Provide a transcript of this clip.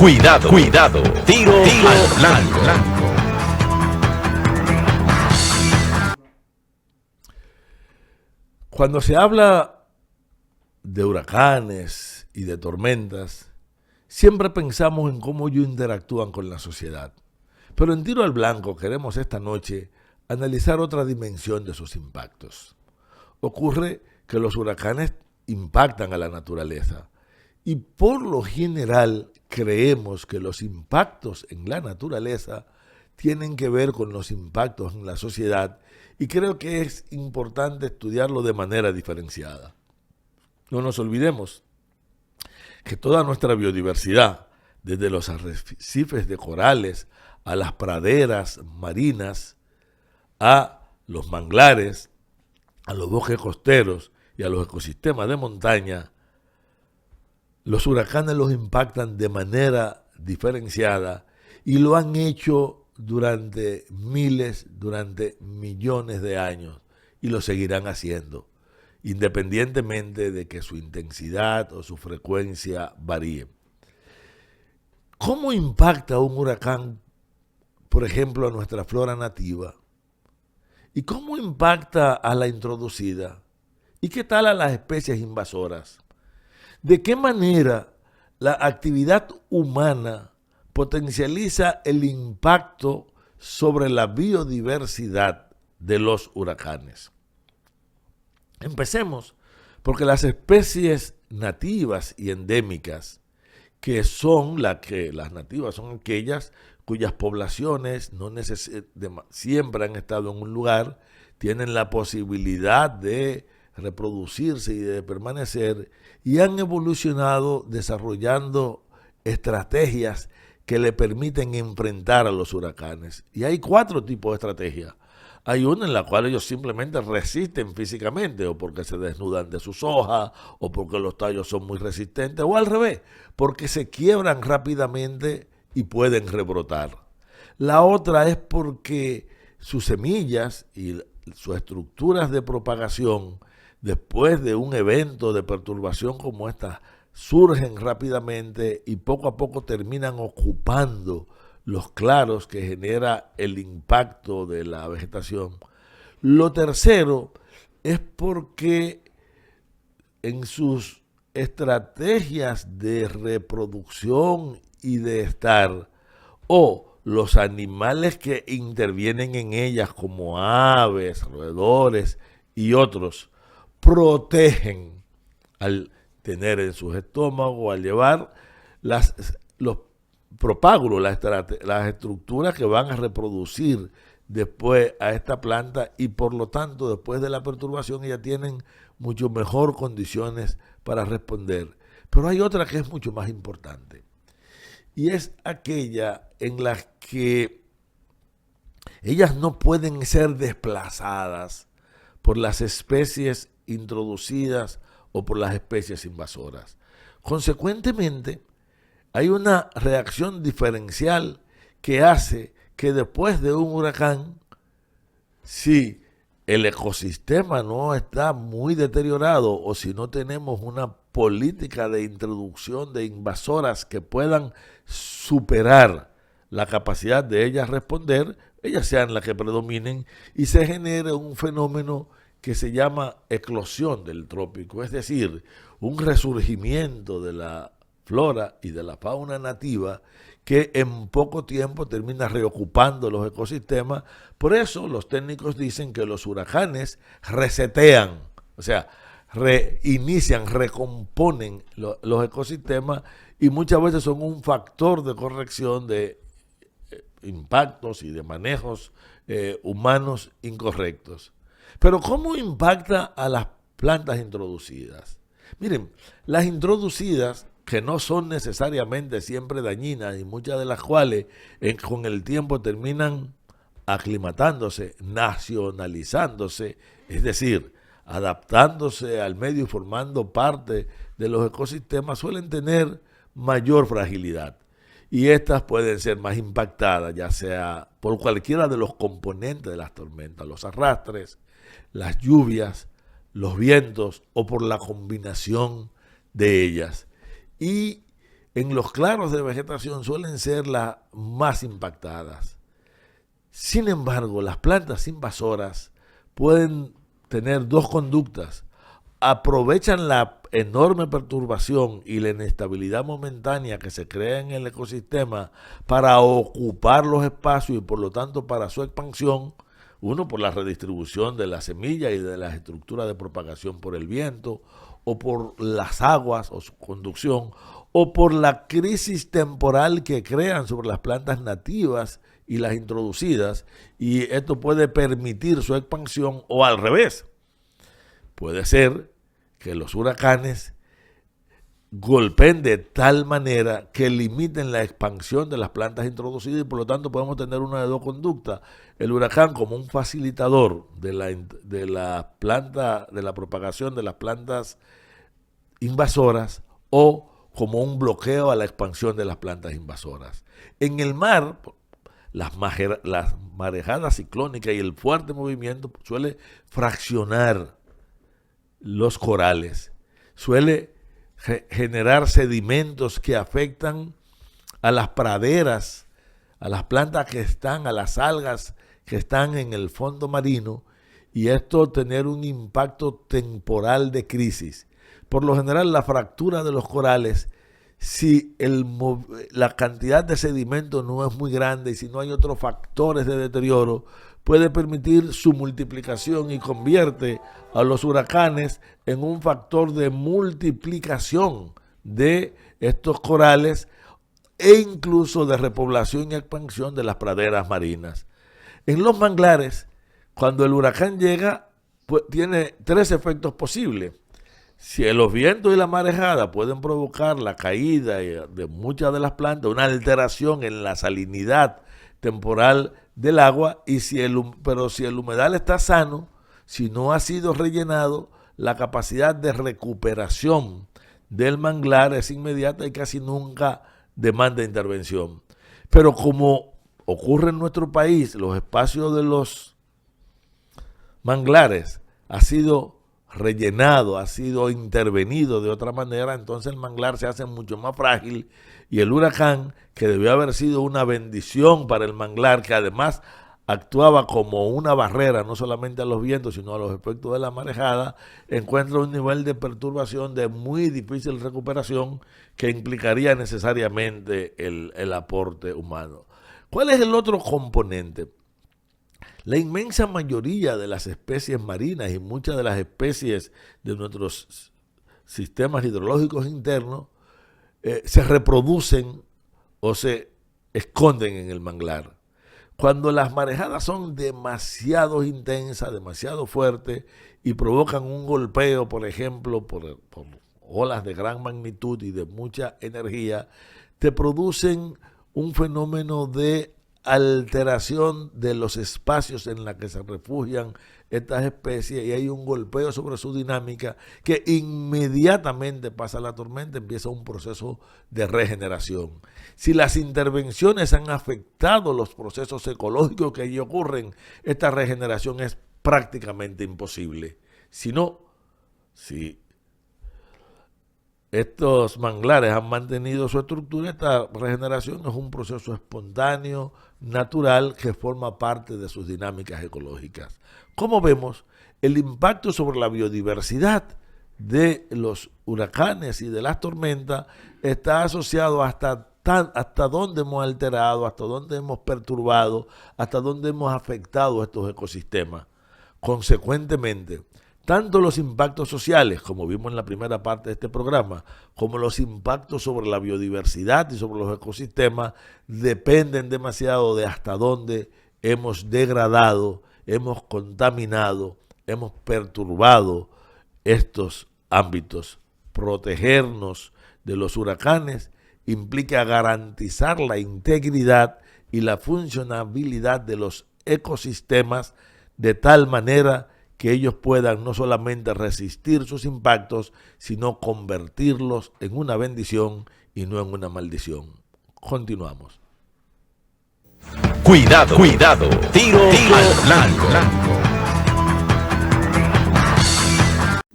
Cuidado, cuidado. Tiro al blanco. Cuando se habla de huracanes y de tormentas, siempre pensamos en cómo ellos interactúan con la sociedad. Pero en Tiro al Blanco queremos esta noche analizar otra dimensión de sus impactos. Ocurre que los huracanes impactan a la naturaleza y por lo general creemos que los impactos en la naturaleza tienen que ver con los impactos en la sociedad y creo que es importante estudiarlo de manera diferenciada. No nos olvidemos que toda nuestra biodiversidad, desde los arrecifes de corales a las praderas marinas, a los manglares, a los bosques costeros y a los ecosistemas de montaña, los huracanes los impactan de manera diferenciada y lo han hecho durante miles, durante millones de años y lo seguirán haciendo, independientemente de que su intensidad o su frecuencia varíe. ¿Cómo impacta un huracán, por ejemplo, a nuestra flora nativa? ¿Y cómo impacta a la introducida? ¿Y qué tal a las especies invasoras? ¿De qué manera la actividad humana potencializa el impacto sobre la biodiversidad de los huracanes? Empecemos porque las especies nativas y endémicas, que son las nativas son aquellas cuyas poblaciones no siempre han estado en un lugar, tienen la posibilidad de reproducirse y de permanecer y han evolucionado desarrollando estrategias que le permiten enfrentar a los huracanes. Y hay 4 tipos de estrategias. Hay una en la cual ellos simplemente resisten físicamente, o porque se desnudan de sus hojas, o porque los tallos son muy resistentes, o al revés, porque se quiebran rápidamente y pueden rebrotar. La otra es porque sus semillas y sus estructuras de propagación, después de un evento de perturbación como esta, surgen rápidamente y poco a poco terminan ocupando los claros que genera el impacto de la vegetación. Lo tercero es porque en sus estrategias de reproducción y de estar, o los animales que intervienen en ellas como aves, roedores y otros, protegen al tener en sus estómagos, al llevar los propágulos, las estructuras que van a reproducir después a esta planta y por lo tanto después de la perturbación ellas tienen mucho mejor condiciones para responder. Pero hay otra que es mucho más importante y es aquella en la que ellas no pueden ser desplazadas por las especies introducidas o por las especies invasoras. Consecuentemente, hay una reacción diferencial que hace que después de un huracán, si el ecosistema no está muy deteriorado o si no tenemos una política de introducción de invasoras que puedan superar la capacidad de ellas responder, ellas sean las que predominen y se genere un fenómeno que se llama eclosión del trópico, es decir, un resurgimiento de la flora y de la fauna nativa que en poco tiempo termina reocupando los ecosistemas. Por eso los técnicos dicen que los huracanes resetean, o sea, reinician, recomponen los ecosistemas y muchas veces son un factor de corrección de impactos y de manejos humanos incorrectos. Pero ¿cómo impacta a las plantas introducidas? Miren, las introducidas, que no son necesariamente siempre dañinas y muchas de las cuales con el tiempo terminan aclimatándose, nacionalizándose, es decir, adaptándose al medio y formando parte de los ecosistemas, suelen tener mayor fragilidad. Y estas pueden ser más impactadas, ya sea por cualquiera de los componentes de las tormentas, los arrastres, las lluvias, los vientos o por la combinación de ellas. Y en los claros de vegetación suelen ser las más impactadas. Sin embargo, las plantas invasoras pueden tener dos conductas. Aprovechan la enorme perturbación y la inestabilidad momentánea que se crea en el ecosistema para ocupar los espacios y por lo tanto para su expansión, uno por la redistribución de la semilla y de las estructuras de propagación por el viento, o por las aguas o su conducción, o por la crisis temporal que crean sobre las plantas nativas y las introducidas, y esto puede permitir su expansión, o al revés. Puede ser que los huracanes golpeen de tal manera que limiten la expansión de las plantas introducidas y por lo tanto podemos tener una de dos conductas. El huracán como un facilitador de la propagación de las plantas invasoras o como un bloqueo a la expansión de las plantas invasoras. En el mar, las marejadas ciclónicas y el fuerte movimiento suele fraccionar los corales, suele generar sedimentos que afectan a las praderas, a las plantas que están, a las algas que están en el fondo marino, y esto tener un impacto temporal de crisis. Por lo general, la fractura de los corales, si la cantidad de sedimento no es muy grande y si no hay otros factores de deterioro, puede permitir su multiplicación y convierte a los huracanes en un factor de multiplicación de estos corales e incluso de repoblación y expansión de las praderas marinas. En los manglares, cuando el huracán llega, pues, tiene tres efectos posibles. Si los vientos y la marejada pueden provocar la caída de muchas de las plantas, una alteración en la salinidad temporal del agua, pero si el humedal está sano, si no ha sido rellenado, la capacidad de recuperación del manglar es inmediata y casi nunca demanda intervención. Pero como ocurre en nuestro país, los espacios de los manglares ha sido rellenado, ha sido intervenido de otra manera, entonces el manglar se hace mucho más frágil y el huracán, que debió haber sido una bendición para el manglar, que además actuaba como una barrera no solamente a los vientos sino a los efectos de la marejada, encuentra un nivel de perturbación de muy difícil recuperación que implicaría necesariamente el aporte humano. ¿Cuál es el otro componente? La inmensa mayoría de las especies marinas y muchas de las especies de nuestros sistemas hidrológicos internos se reproducen o se esconden en el manglar. Cuando las marejadas son demasiado intensas, demasiado fuertes y provocan un golpeo, por ejemplo, por olas de gran magnitud y de mucha energía, te producen un fenómeno de alteración de los espacios en los que se refugian estas especies y hay un golpeo sobre su dinámica que inmediatamente pasa la tormenta, empieza un proceso de regeneración. Si las intervenciones han afectado los procesos ecológicos que allí ocurren, esta regeneración es prácticamente imposible. Si estos manglares han mantenido su estructura, esta regeneración es un proceso espontáneo, natural, que forma parte de sus dinámicas ecológicas. Como vemos, el impacto sobre la biodiversidad de los huracanes y de las tormentas está asociado hasta dónde hemos alterado, hasta dónde hemos perturbado, hasta dónde hemos afectado estos ecosistemas. Consecuentemente, tanto los impactos sociales, como vimos en la primera parte de este programa, como los impactos sobre la biodiversidad y sobre los ecosistemas, dependen demasiado de hasta dónde hemos degradado, hemos contaminado, hemos perturbado estos ámbitos. Protegernos de los huracanes implica garantizar la integridad y la funcionabilidad de los ecosistemas de tal manera que ellos puedan no solamente resistir sus impactos, sino convertirlos en una bendición y no en una maldición. Continuamos. Cuidado, cuidado, tiro al blanco.